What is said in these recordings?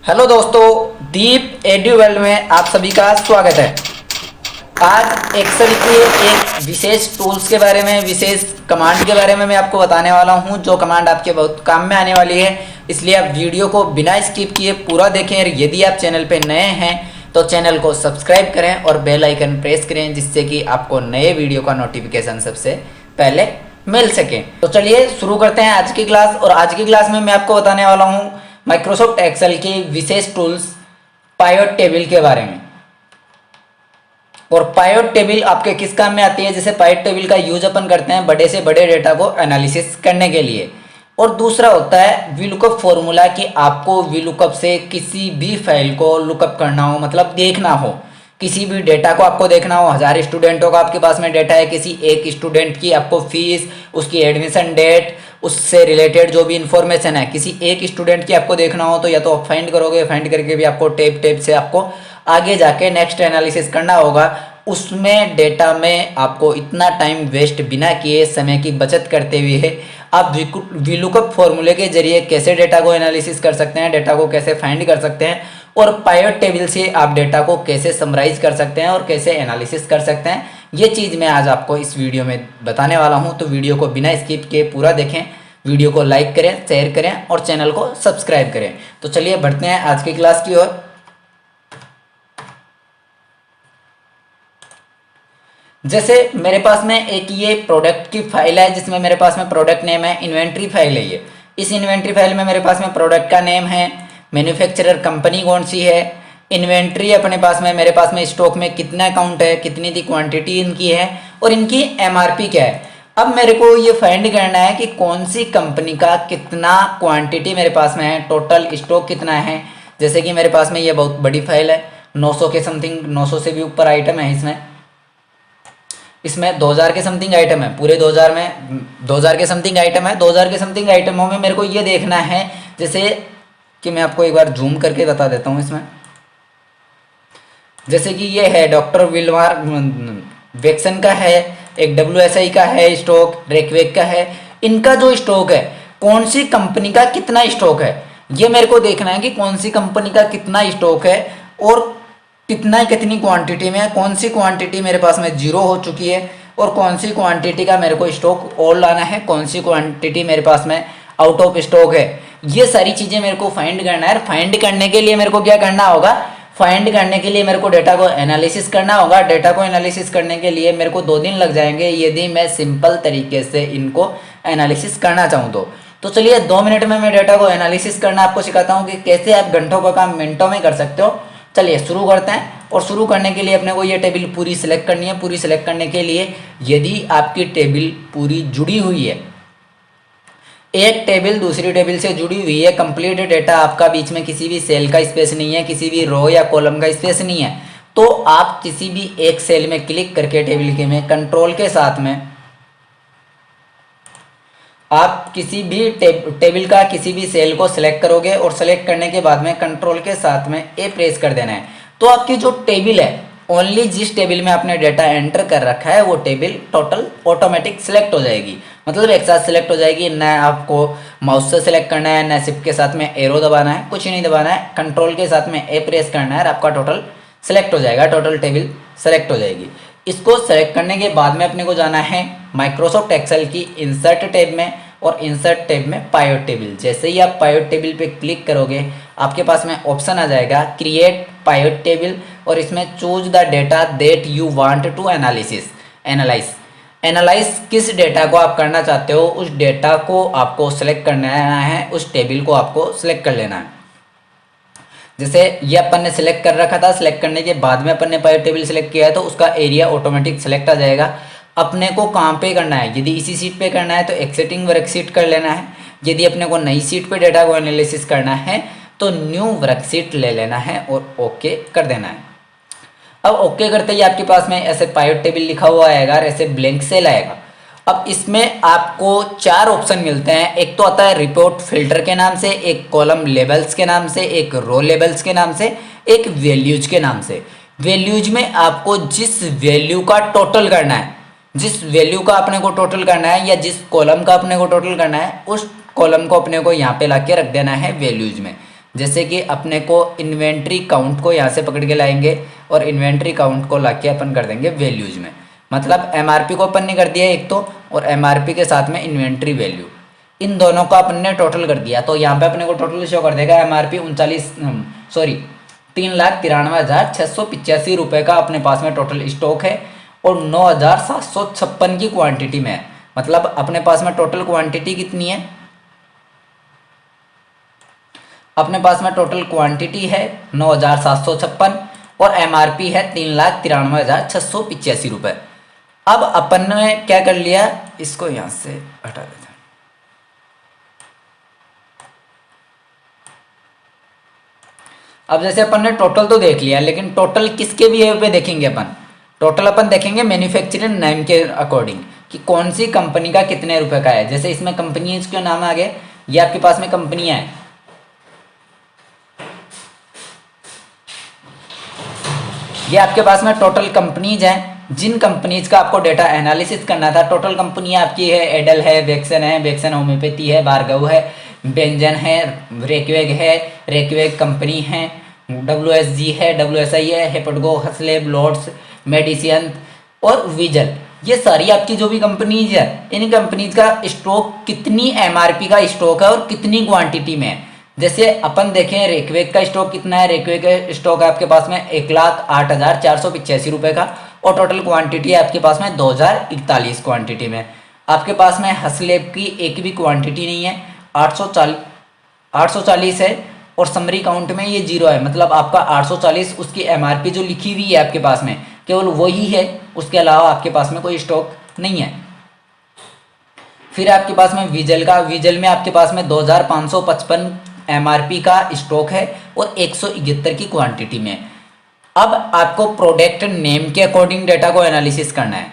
Hello दोस्तों, दीप edu world में आप सभी का स्वागत है। आज एक्सेल के एक विशेष टूल्स के बारे में, विशेष कमांड के बारे में मैं आपको बताने वाला हूं, जो कमांड आपके बहुत काम में आने वाली है। इसलिए आप वीडियो को बिना स्किप किए पूरा देखें। और यदि आप चैनल पे नए हैं तो चैनल को सब्सक्राइब करें और बेल आइकन प्रेस करें, जिससे कि आपको नए वीडियो का नोटिफिकेशन सबसे पहले मिल सके। तो चलिए शुरू करते हैं आज की क्लास। और आज की क्लास में मैं आपको बताने वाला हूँ माइक्रोसॉफ्ट एक्सेल की विशेष टूल्स पाइवट टेबल के बारे में। और पाइवट टेबल आपके किस काम में आती है? जैसे पाइवट टेबल का यूज अपन करते हैं बड़े से बड़े डेटा को एनालिसिस करने के लिए। और दूसरा होता है वीलुकअप फॉर्मूला, कि आपको वीलुकअप से किसी भी फाइल को लुकअप करना हो, मतलब देखना हो, किसी भी डेटा को आपको देखना हो। 1000 स्टूडेंटों का आपके पास में डेटा है, किसी एक स्टूडेंट की आपको फीस, उसकी एडमिशन डेट, उससे रिलेटेड जो भी इंफॉर्मेशन है, किसी एक स्टूडेंट की आपको देखना हो, तो या तो आप फाइंड करोगे, फाइंड करके भी आपको टेप टेप से आपको आगे जाके नेक्स्ट एनालिसिस करना होगा। उसमें डेटा में आपको इतना टाइम वेस्ट बिना किए, समय की बचत करते हुए आप वीलुकअप फॉर्मूले के जरिए कैसे डेटा को एनालिसिस कर सकते हैं, डेटा को कैसे फाइंड कर सकते हैं, और पाइवट टेबल से आप डेटा को कैसे समराइज कर सकते हैं और कैसे एनालिसिस कर सकते हैं। ये चीज़ मैं आज आपको इस वीडियो में बताने वाला हूं। तो वीडियो को बिना स्किप किए पूरा देखें, वीडियो को लाइक करें, शेयर करें और चैनल को सब्सक्राइब करें। तो चलिए बढ़ते हैं आज की क्लास की ओर। जैसे मेरे पास में एक ये प्रोडक्ट की फाइल है, जिसमें मेरे पास में प्रोडक्ट नेम है, इन्वेंट्री फाइल है ये। इस इन्वेंट्री फाइल में मेरे पास में प्रोडक्ट का नेम है, मैन्युफैक्चरर कंपनी कौन सी है, इन्वेंट्री अपने पास में, मेरे पास में स्टॉक में कितना अकाउंट है, कितनी दी क्वांटिटी इनकी है, और इनकी एमआरपी क्या है। अब मेरे को ये फाइंड करना है कि कौन सी कंपनी का कितना क्वांटिटी मेरे पास में है, टोटल स्टॉक कितना है। जैसे कि मेरे पास में ये बहुत बड़ी फाइल है, 900 के समथिंग, 900 से भी ऊपर आइटम है इसमें 2000 के समथिंग आइटम है, पूरे 2000 में 2000 के समथिंग आइटम है। 2000 के समथिंग आइटमों में मेरे को ये देखना है, जैसे कि मैं आपको एक बार जूम करके बता देता हूँ इसमें। जैसे कि ये है डॉक्टर विलमार वैक्सन का है, एक WSI का है स्टॉक, रेकवेक का है। इनका जो स्टॉक है, कौन सी कंपनी का कितना स्टॉक है, ये मेरे को देखना है कि कौन सी कंपनी का कितना स्टॉक है और कितनी क्वांटिटी में है। कौन सी क्वांटिटी मेरे पास में जीरो हो चुकी है और कौन सी क्वांटिटी का मेरे को स्टॉक और लाना है, कौन सी क्वांटिटी मेरे पास में आउट ऑफ स्टॉक है। ये सारी चीज़ें मेरे को फाइंड करना है। फाइंड करने के लिए मेरे को क्या करना होगा? फाइंड करने के लिए मेरे को डेटा को एनालिसिस करना होगा। डेटा को एनालिसिस करने के लिए मेरे को 2 दिन लग जाएंगे, यदि मैं सिंपल तरीके से इनको एनालिसिस करना चाहूँ तो चलिए 2 मिनट में मैं डेटा को एनालिसिस करना आपको सिखाता हूँ कि कैसे आप घंटों का काम मिनटों में कर सकते हो। चलिए शुरू करते हैं। और शुरू करने के लिए अपने को ये टेबल पूरी सिलेक्ट करनी है। पूरी सिलेक्ट करने के लिए यदि आपकी टेबल पूरी जुड़ी हुई है, एक टेबल दूसरी टेबल से जुड़ी हुई है, कंप्लीट डेटा आपका, बीच में किसी भी सेल का स्पेस नहीं है, किसी भी रो या कॉलम का स्पेस नहीं है, तो आप किसी भी एक सेल में क्लिक करके टेबल के में कंट्रोल के साथ में आप किसी भी टेबल का किसी भी सेल को सिलेक्ट करोगे और सिलेक्ट करने के बाद में कंट्रोल के साथ में ए प्रेस कर देना है। तो आपकी जो टेबल है, ओनली जिस टेबल में आपने डेटा एंटर कर रखा है वो टेबल टोटल ऑटोमेटिक सिलेक्ट हो जाएगी, मतलब एक साथ सिलेक्ट हो जाएगी। ना आपको माउस से सिलेक्ट करना है, ना शिफ्ट के साथ में एरो दबाना है, कुछ नहीं दबाना है, कंट्रोल के साथ में ए प्रेस करना है और आपका टोटल सिलेक्ट हो जाएगा, टोटल टेबल सेलेक्ट हो जाएगी। इसको सेलेक्ट करने के बाद में अपने को जाना है माइक्रोसॉफ्ट एक्सेल की इंसर्ट टैब में, और इंसर्ट टैब में पाइवट टेबल। जैसे ही आप पाइवट टेबल पे क्लिक करोगे, आपके पास में ऑप्शन आ जाएगा क्रिएट पाइवट टेबल, और इसमें choose the data that you want to analyse किस डेटा को आप करना चाहते हो, उस डेटा को आपको सेलेक्ट करना है, उस टेबल को आपको सेलेक्ट कर लेना है। जैसे ये अपन ने सिलेक्ट कर रखा था, सिलेक्ट करने के बाद में अपन ने पाइवट टेबल सिलेक्ट किया है, तो उसका एरिया ऑटोमेटिक सिलेक्ट आ जाएगा। अपने को कहाँ पे करना है? यदि इसी सीट पे करना है तो एक्सिटिंग वर्कशीट कर लेना है। यदि अपने को नई सीट पे डेटा को एनालिसिस करना है तो न्यू वर्कशीट ले लेना है और ओके कर देना है। अब ओके करते ही आपके पास में ऐसे पाइवट टेबल लिखा हुआ आएगा और ऐसे ब्लैंक सेल आएगा। अब इसमें आपको 4 ऑप्शन मिलते हैं। एक तो आता है रिपोर्ट फिल्टर के नाम से, एक कॉलम लेबल्स के नाम से, एक रो लेबल्स के नाम से, एक वैल्यूज के नाम से। वैल्यूज में आपको जिस वैल्यू का टोटल करना है, जिस वैल्यू का अपने को टोटल करना है, या जिस कॉलम का अपने को टोटल करना है, उस कॉलम को अपने को यहाँ पे ला के रख देना है वैल्यूज में। जैसे कि अपने को इन्वेंट्री काउंट को यहाँ से पकड़ के लाएंगे और इन्वेंट्री काउंट को लाके अपन कर देंगे वैल्यूज में। मतलब एमआरपी को अपन ने कर दिया एक तो, और एमआरपी के साथ में इन्वेंट्री वैल्यू, इन दोनों का अपन ने टोटल कर दिया। तो यहाँ पे अपने को टोटल शो कर देगा एमआरपी 3,93,685 रुपये का अपने पास में टोटल स्टॉक है और 9,756 की क्वांटिटी में है। मतलब अपने पास में टोटल क्वांटिटी कितनी है, अपने पास में टोटल क्वांटिटी है 9,756 और एमआरपी है 3,93,685 रुपये। अब अपन ने क्या कर लिया, इसको यहाँ से हटा देते हैं। अब जैसे अपन ने टोटल तो देख लिया, लेकिन टोटल किसके बिहेव पे देखेंगे अपन, टोटल अपन देखेंगे मैन्युफैक्चरिंग नेम के अकॉर्डिंग कि कौन सी कंपनी का कितने रुपए का है। जैसे इसमें कंपनी के नाम आ गए, ये आपके पास में कंपनियां हैं, ये आपके पास में टोटल कंपनीज हैं। जिन कंपनीज का आपको डेटा एनालिसिस करना था, टोटल कंपनियां आपकी है, एडल है, वेक्सन होम्योपैथी है, भार्गव है, बेंजन है, रेक्वेग कंपनी है, WSG है, WSI है, हेपटगो, हसलेब, लॉर्ड्स, मेडिसिन और विजल। ये सारी आपकी जो भी कंपनीज है, इन कंपनीज का स्टॉक कितनी एमआरपी का स्टॉक है और कितनी क्वांटिटी में है। जैसे अपन देखें रेक्वेग का स्टॉक कितना है, रेक्वेग का स्टॉक है आपके पास में 1,08,485 रुपये का और टोटल क्वांटिटी है आपके पास में 2,041 क्वांटिटी में। आपके पास में हसलेब की एक भी क्वांटिटी नहीं है, 840 है और समरी काउंट में ये 0 है। मतलब आपका 840 उसकी एमआरपी जो लिखी हुई है आपके पास में केवल वही है, उसके अलावा आपके पास में कोई स्टॉक नहीं है। फिर आपके पास में विजल में आपके पास में 2,555 एमआरपी का स्टॉक है और 171 की क्वांटिटी में। अब आपको प्रोडक्ट नेम के अकॉर्डिंग डेटा को एनालिसिस करना है,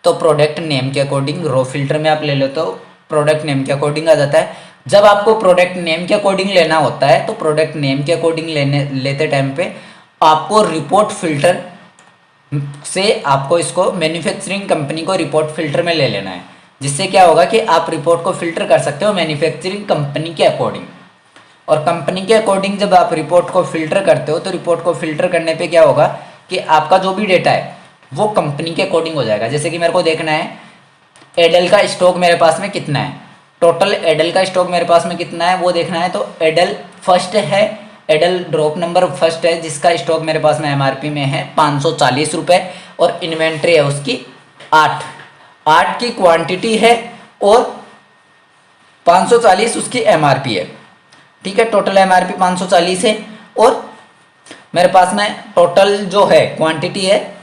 तो प्रोडक्ट नेम के अकॉर्डिंग रो फिल्टर में आप ले लो तो प्रोडक्ट नेम के अकॉर्डिंग आ जाता है। जब आपको प्रोडक्ट नेम के अकॉर्डिंग लेना होता है तो प्रोडक्ट नेम के अकॉर्डिंग लेते टाइम पे आपको रिपोर्ट फिल्टर से आपको इसको मैन्युफैक्चरिंग कंपनी को रिपोर्ट फिल्टर में ले लेना है, जिससे क्या होगा कि आप रिपोर्ट को फिल्टर कर सकते हो मैन्युफैक्चरिंग कंपनी के अकॉर्डिंग। और कंपनी के अकॉर्डिंग जब आप रिपोर्ट को फिल्टर करते हो तो रिपोर्ट को फिल्टर करने पे क्या होगा कि आपका जो भी डेटा है वो कंपनी के अकॉर्डिंग हो जाएगा। जैसे कि मेरे को देखना है एडल का स्टॉक मेरे पास में कितना है, टोटल एडल का स्टॉक मेरे पास में कितना है वो देखना है। तो एडल फर्स्ट है, एडल ड्रॉप नंबर फर्स्ट है, जिसका स्टॉक मेरे पास में एमआरपी में है 540 रुपये और इन्वेंट्री है उसकी 8 की क्वांटिटी है और 540 उसकी एमआरपी है। ठीक है, टोटल एमआरपी 540 है और मेरे पास में टोटल जो है क्वांटिटी है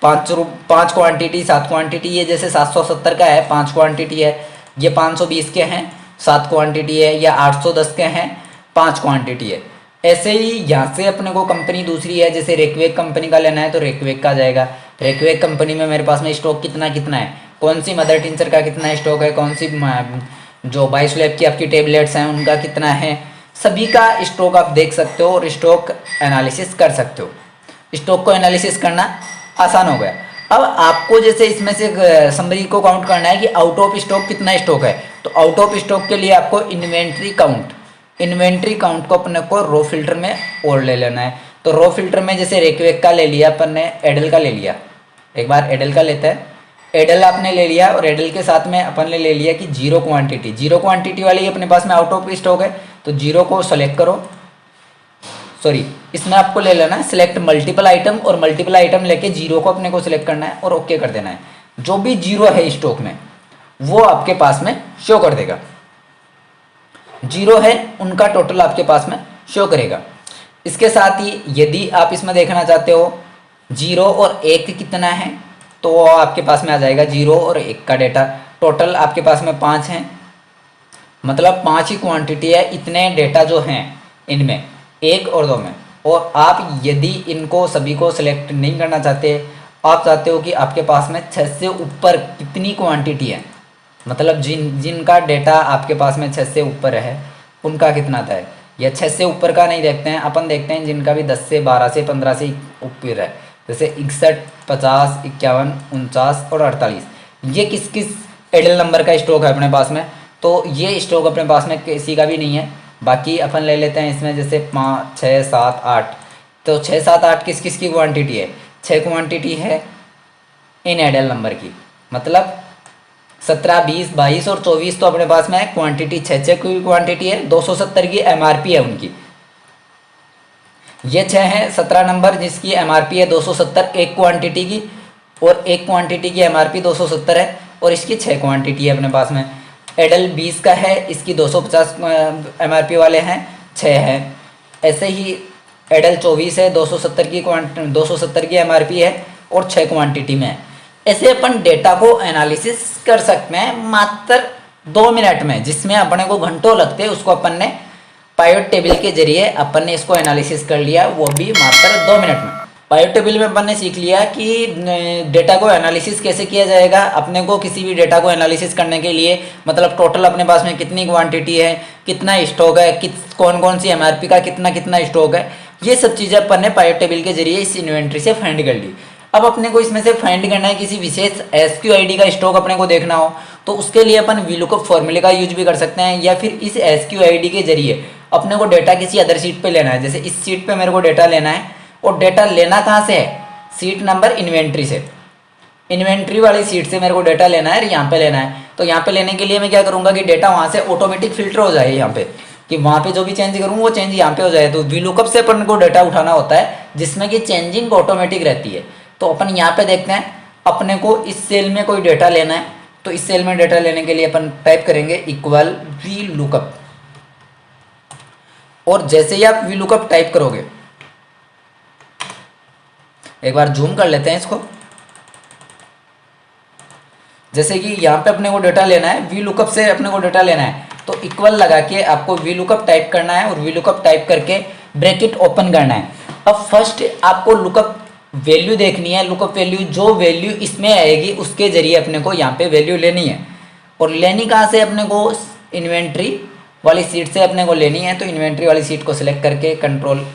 5 क्वांटिटी 7 क्वांटिटी है। जैसे 770 का है 5 क्वांटिटी है, ये 520 के हैं 7 क्वांटिटी है, या 810 के हैं 5 क्वांटिटी है। ऐसे ही यहाँ से अपने को कंपनी दूसरी है, जैसे रेक्वेग कंपनी का लेना है तो रेक्वेग का जाएगा। रेक्वेग कंपनी में मेरे पास में स्टॉक कितना है, कौन सी मदर टिंचर का कितना स्टॉक है, कौन सी जो बायोस्लैब की आपकी टेबलेट्स हैं उनका कितना है, सभी का स्टॉक आप देख सकते हो और स्टॉक एनालिसिस कर सकते हो। स्टॉक को एनालिसिस करना आसान हो गया। अब आपको जैसे इसमें से समरी को काउंट करना है कि आउट ऑफ स्टॉक कितना स्टॉक है, तो आउट ऑफ स्टॉक के लिए आपको इन्वेंट्री काउंट को अपने को रो फिल्टर में और ले लेना है। तो रो फिल्टर में जैसे रेक्वेग का ले लिया अपन ने, एडल का ले लिया, एक बार एडल का लेते हैं। एडल आपने ले लिया और एडल के साथ में अपन ने ले लिया कि 0 क्वांटिटी वाली अपने पास में आउट ऑफ स्टॉक है, तो 0 को सेलेक्ट करो। सॉरी, इसमें आपको ले लेना है सिलेक्ट मल्टीपल आइटम और मल्टीपल आइटम लेके 0 को अपने को सिलेक्ट करना है और ओके कर देना है। जो भी 0 है स्टॉक में वो आपके पास में शो कर देगा, 0 है उनका टोटल आपके पास में शो करेगा। इसके साथ ही यदि आप इसमें देखना चाहते हो 0 और 1 कितना है, तो आपके पास में आ जाएगा 0 और 1 का डेटा। टोटल आपके पास में 5 हैं, मतलब 5 ही क्वांटिटी है। इतने डेटा जो हैं इनमें 1 और 2 में, और आप यदि इनको सभी को सिलेक्ट नहीं करना चाहते, आप चाहते हो कि आपके पास में 6 से ऊपर कितनी क्वांटिटी है, मतलब जिनका डेटा आपके पास में 6 से ऊपर है उनका कितना था है, या 6 से ऊपर का नहीं देखते हैं अपन, देखते हैं जिनका भी 10 से 12 से 15 से ऊपर है। जैसे 61, 50, 51, 49 और 48, ये किस एडल नंबर का स्टॉक है अपने पास में। तो ये स्टॉक अपने पास में किसी का भी नहीं है, बाकी अपन ले लेते हैं इसमें जैसे 5 6 7 8। तो 6 7 8 किस किस की क्वांटिटी है? 6 क्वांटिटी है इन एडल नंबर की, मतलब 17 20 22 और 24 तो अपने पास में है क्वांटिटी, 6 की क्वांटिटी है, 270 की एमआरपी है उनकी। ये 6 है 17 नंबर जिसकी एमआरपी है 270 एक क्वांटिटी की, और एक क्वांटिटी की एमआरपी 270 है, और इसकी 6 क्वांटिटी है अपने पास में। एडल 20 का है, इसकी 250 एमआरपी वाले हैं, 6 है। ऐसे ही एडल 24 है, 270 की एमआरपी है और 6 क्वांटिटी में है। ऐसे अपन डेटा को एनालिसिस कर सकते हैं मात्र 2 मिनट में, जिसमें अपने को घंटों लगते हैं उसको अपन ने पाइवट टेबल के जरिए अपन ने इसको एनालिसिस कर लिया, वो भी मात्र 2 मिनट में। पाइवट टेबल में अपन ने सीख लिया कि डेटा को एनालिसिस कैसे किया जाएगा। अपने को किसी भी डेटा को एनालिसिस करने के लिए मतलब टोटल अपने पास में कितनी क्वांटिटी है, कितना स्टॉक है, कौन कौन सी एमआरपी का कितना कितना स्टॉक है, ये सब चीज़ें अपन ने पाइवट टेबल के जरिए इस इन्वेंट्री से फाइंड कर ली। अब अपने को इसमें से फाइंड करना है किसी विशेष SQID का स्टॉक अपने को देखना हो, तो उसके लिए अपन VLOOKUP फॉर्मूले का यूज भी कर सकते हैं, या फिर इस SQID के जरिए अपने को डेटा किसी अदर सीट पे लेना है। जैसे इस सीट पे मेरे को डेटा लेना है, और डेटा लेना कहाँ से है? सीट नंबर इन्वेंट्री से, इन्वेंट्री वाली सीट से मेरे को डेटा लेना है, यहाँ पे लेना है। तो यहाँ पे लेने के लिए मैं क्या करूँगा कि डेटा वहाँ से ऑटोमेटिक फिल्टर हो जाए यहाँ पे, कि वहाँ पे जो भी चेंज करूँ वो चेंज यहाँ पे हो जाए। तो VLOOKUP से अपन को डेटा उठाना होता है जिसमें कि चेंजिंग ऑटोमेटिक रहती है। तो अपन यहाँ पे देखते हैं, अपने को इस सेल में कोई डेटा लेना है, तो इस सेल में डेटा लेने के लिए अपन टाइप करेंगे इक्वल VLOOKUP, और जैसे ही आप VLOOKUP टाइप करोगे, एक बार जूम कर लेते हैं इसको, जैसे कि यहाँ पे अपने को डेटा लेना है, VLOOKUP से अपने को डेटा लेना है, तो इक्वल लगा के आपको VLOOKUP टाइप करना है, और VLOOKUP टाइप करके ब्रैकेट ओपन करना है। अब फर्स्ट आपको लुकअप वैल्यू देखनी है, लुकअप वैल्यू जो वैल्यू इसमें आएगी उसके जरिए अपने को यहाँ पे वैल्यू लेनी है। और लेनी कहाँ से? अपने को इन्वेंट्री वाली सीट से अपने को लेनी है। तो इन्वेंट्री वाली सीट को सिलेक्ट करके कंट्रोल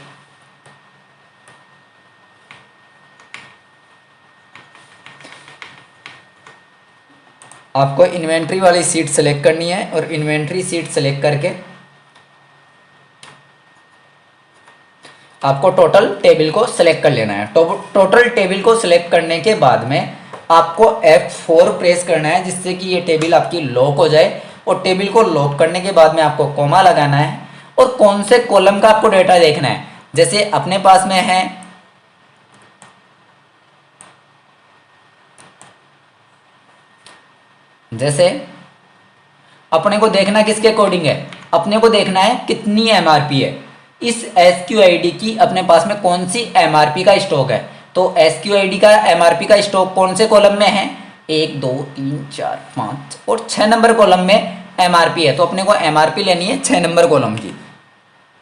आपको इन्वेंट्री वाली सीट सेलेक्ट करनी है, और इन्वेंट्री सीट सेलेक्ट करके आपको टोटल टेबल को सिलेक्ट कर लेना है। टोटल टेबल को सिलेक्ट करने के बाद में आपको F4 प्रेस करना है, जिससे कि ये टेबल आपकी लॉक हो जाए। और टेबल को लॉक करने के बाद में आपको कॉमा लगाना है, और कौन से कॉलम का आपको डेटा देखना है। जैसे अपने पास में है जैसे अपने को देखना किसके अकॉर्डिंग है, अपने को देखना है कितनी एमआरपी है इस SQID की, अपने पास में कौन सी एमआरपी का स्टॉक है। तो SQID का एमआरपी का स्टॉक कौन से कॉलम में है? 1 2 3 4 5 और 6 नंबर कॉलम में एमआरपी है। तो अपने को एमआरपी लेनी है 6 नंबर कॉलम की।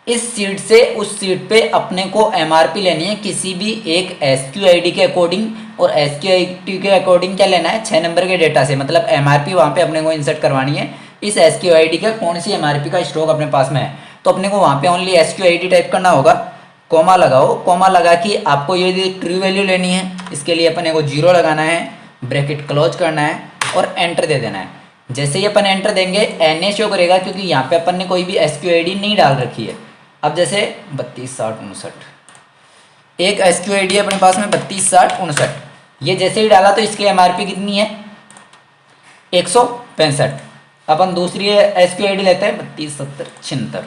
इस सीट से उस सीट पे अपने को एमआरपी लेनी है किसी भी एक SQID के अकॉर्डिंग, और SQID के अकॉर्डिंग क्या लेना है? 6 नंबर के डेटा से, मतलब एमआरपी वहाँ पे अपने को इंसर्ट करवानी है। इस SQID का कौन सी एमआरपी का स्टॉक अपने पास में है, तो अपने को वहाँ पे ओनली SQID टाइप करना होगा, कॉमा लगाओ। कॉमा लगा कि आपको ये ट्रू वैल्यू लेनी है, इसके लिए अपने को 0 लगाना है, ब्रैकेट क्लोज करना है और एंटर दे देना है। जैसे ही अपन एंटर देंगे NA शो करेगा, क्योंकि यहाँ पे अपन ने कोई भी SQID नहीं डाल रखी है। अब जैसे 32 60 59 एक SQID है अपने पास में 32 60 59, ये जैसे ही डाला तो इसकी एमआरपी कितनी है? 165। अपन दूसरी SQID लेते हैं 32 70 76,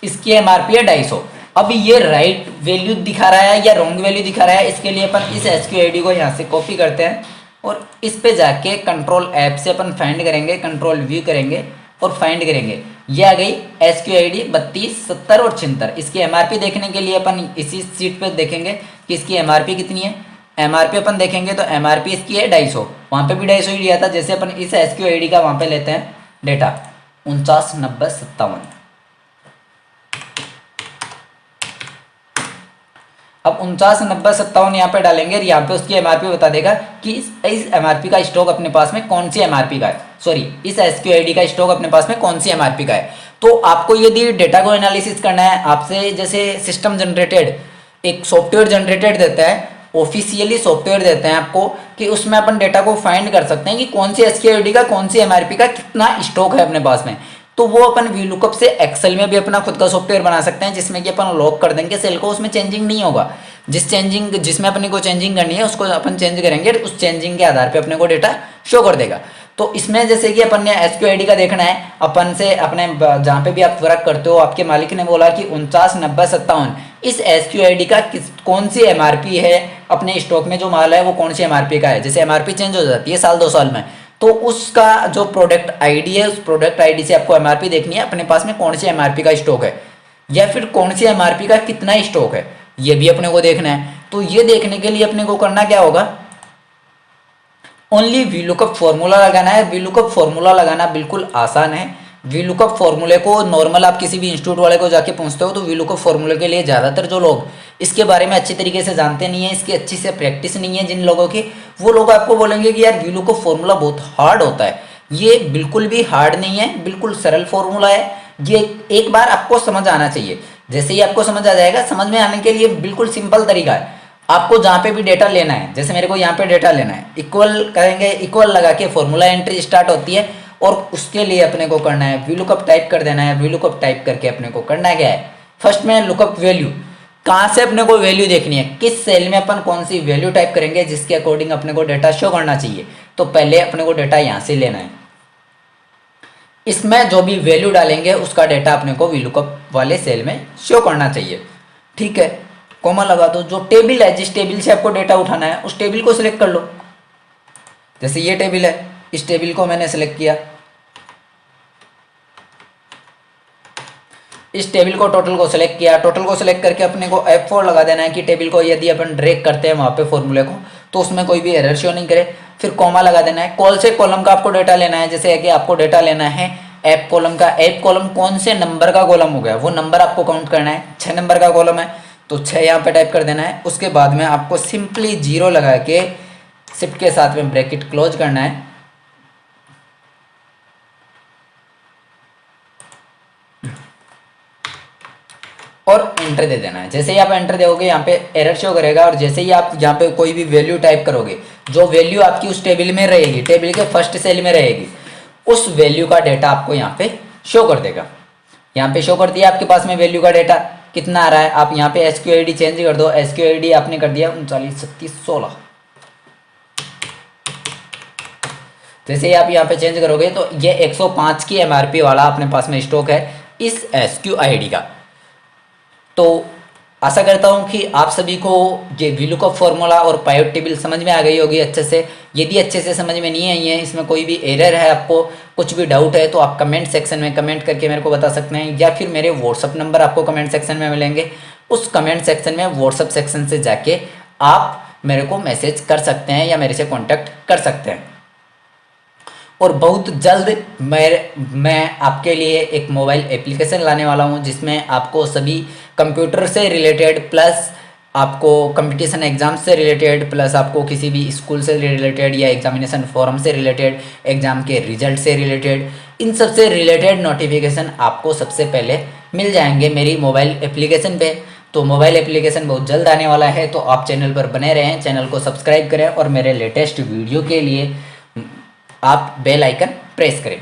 इसकी एमआरपी है 250। अब ये राइट वैल्यू दिखा रहा है या रॉन्ग वैल्यू दिखा रहा है, इसके लिए अपन इस SQID को यहाँ से कॉपी करते हैं और इस पे जाके कंट्रोल ऐप से अपन फाइंड करेंगे, कंट्रोल व्यू करेंगे और फाइंड करेंगे। ये आ गई SQID 32 70 और 76। इसकी एमआरपी देखने के लिए अपन इसी सीट पे देखेंगे कि इसकी एमआरपी कितनी है। एमआरपी अपन देखेंगे तो एमआरपी इसकी है 250, वहाँ पे भी 250 ही लिया था। जैसे अपन इस SQID का वहाँ पे लेते हैं डेटा 49 90 57। अब 49 90 57 यहाँ पे डालेंगे और यहाँ पे उसकी एमआरपी बता देगा कि इस एमआरपी का स्टॉक अपने पास में कौन सी एमआरपी का है, सॉरी इस SQID का स्टॉक अपने पास में कौन सी एमआरपी का है। तो आपको यदि डेटा को एनालिसिस करना है, आपसे जैसे सिस्टम जनरेटेड एक सॉफ्टवेयर जनरेटेड देता है ऑफिशियली सॉफ्टवेयर देते हैं आपको कि उसमें अपन डेटा को फाइंड कर सकते हैं कि कौन सी एसक्यूआईडी का कौन सी एमआरपी का कितना स्टॉक है अपने पास में। तो वो अपन वीलुकअप से एक्सेल में भी अपना खुद का सॉफ्टवेयर बना सकते हैं जिसमें कि अपन लॉक कर देंगे सेल को, उसमें चेंजिंग नहीं होगा। जिसमें अपने को चेंजिंग करनी है उसको अपन चेंज करेंगे, उस चेंजिंग के आधार पे अपने को डेटा शो कर देगा। तो इसमें जैसे कि अपन ने एसक्यूआईडी का देखना है, अपन से अपने जहाँ पे भी आप वर्क करते हो आपके मालिक ने बोला कि 49,90,57 इस एसक्यूआईडी का कौन सी एमआरपी है, अपने स्टॉक में जो माल है वो कौन सी एमआरपी का है। जैसे एमआरपी चेंज हो जाती है साल 2 साल में, तो उसका जो प्रोडक्ट आईडी है उस प्रोडक्ट आईडी से आपको एमआरपी देखनी है अपने पास में कौन सी एमआरपी का स्टॉक है, या फिर कौन सी एमआरपी का कितना स्टॉक है, ये भी अपने को देखना है। तो ये देखने के लिए अपने को करना क्या होगा, ओनली वीलुकअप फॉर्मूला लगाना है। वीलुकअप फॉर्मूला लगाना बिल्कुल आसान है। वीलुकअप फॉर्मूले को नॉर्मल आप किसी भी इंस्टीट्यूट वाले को जाके पूछते हो तो वीलुकअप फॉर्मूले के लिए ज़्यादातर जो लोग इसके बारे में अच्छी तरीके से जानते नहीं है, इसकी अच्छी से प्रैक्टिस नहीं है जिन लोगों की, वो लोग आपको बोलेंगे कि यार वीलुकअप फॉर्मूला बहुत हार्ड होता है। ये बिल्कुल भी हार्ड नहीं है, बिल्कुल सरल फॉर्मूला है। ये एक बार आपको समझ आना चाहिए। जैसे ही आपको समझ आ जाएगा, समझ में आने के लिए बिल्कुल सिंपल तरीका है। आपको जहाँ पे भी डेटा लेना है, जैसे मेरे को यहाँ पे डेटा लेना है, इक्वल करेंगे, इक्वल लगा के फॉर्मूला एंट्री स्टार्ट होती है और उसके लिए अपने को करना है वीलुकअप टाइप कर देना है। वीलुकअप टाइप करके अपने को करना क्या है, फर्स्ट में लुकअप वैल्यू, कहाँ से अपने को वैल्यू देखनी है, किस सेल में अपन कौन सी वैल्यू टाइप करेंगे जिसके अकॉर्डिंग अपने को डेटा शो करना चाहिए। तो पहले अपने को डेटा यहाँ से लेना है, इसमें जो भी वैल्यू डालेंगे उसका डेटा अपने को वीलुकअप वाले सेल में शो करना चाहिए। ठीक है, कॉमा लगा दो। जो टेबल है, जिस टेबल से आपको डेटा उठाना है उस टेबल को सिलेक्ट कर लो। जैसे ये टेबल है, इस टेबल को मैंने सिलेक्ट किया, इस टेबल को टोटल को सिलेक्ट किया। टोटल को सिलेक्ट करके अपने को F4 लगा देना है कि टेबल को यदि अपन ड्रैग करते हैं वहाँ पे फॉर्मूले को तो उसमें कोई भी एरर शो नहीं करे। फिर कॉमा लगा देना है। कॉल से कॉलम का आपको डेटा लेना है, जैसे कि आपको डेटा लेना है ऐप कॉलम का। ऐप कॉलम कौन से नंबर का कॉलम हो गया वो नंबर आपको काउंट करना है। 6 नंबर का कॉलम है तो 6 यहाँ पे टाइप कर देना है। उसके बाद में आपको सिंपली 0 लगा के शिफ्ट के साथ में ब्रैकेट क्लोज करना है और एंटर दे देना है। जैसे ही आप एंटर दोगे यहाँ पे एरर शो करेगा और जैसे ही आप यहाँ पे कोई भी वैल्यू टाइप करोगे, जो वैल्यू आपकी उस टेबल में रहेगी, टेबल के फर्स्ट सेल में रहेगी, उस वैल्यू का डेटा आपको यहाँ पे शो कर देगा। यहाँ पे शो कर दिया आपके पास में वैल्यू का डेटा कितना आ रहा है। आप यहाँ पे एसक्यूआईडी चेंज कर दो। एसक्यूआईडी आपने कर दिया 393716। जैसे ही आप यहाँ पे चेंज करोगे तो ये 105 की एमआरपी वाला अपने पास में स्टॉक है इस एसक्यूआईडी का। तो आशा करता हूँ कि आप सभी को ये वीलुकअप फॉर्मूला और पाइवट टेबल समझ में आ गई होगी अच्छे से। यदि अच्छे से समझ में नहीं आई है, इसमें कोई भी एरर है, आपको कुछ भी डाउट है तो आप कमेंट सेक्शन में कमेंट करके मेरे को बता सकते हैं, या फिर मेरे व्हाट्सअप नंबर आपको कमेंट सेक्शन में मिलेंगे। उस कमेंट सेक्शन में व्हाट्सअप सेक्शन से जाके आप मेरे को मैसेज कर सकते हैं या मेरे से कॉन्टैक्ट कर सकते हैं। और बहुत जल्द मैं आपके लिए एक मोबाइल एप्लीकेशन लाने वाला हूं जिसमें आपको सभी कंप्यूटर से रिलेटेड प्लस आपको कंपटीशन एग्ज़ाम से रिलेटेड प्लस आपको किसी भी स्कूल से रिलेटेड या एग्जामिनेशन फॉर्म से रिलेटेड, एग्ज़ाम के रिजल्ट से रिलेटेड, इन सब से रिलेटेड नोटिफिकेशन आपको सबसे पहले मिल जाएंगे मेरी मोबाइल एप्लीकेशन पे। तो मोबाइल एप्लीकेशन बहुत जल्द आने वाला है, तो आप चैनल पर बने रहें, चैनल को सब्सक्राइब करें और मेरे लेटेस्ट वीडियो के लिए आप बेल आइकन प्रेस करें।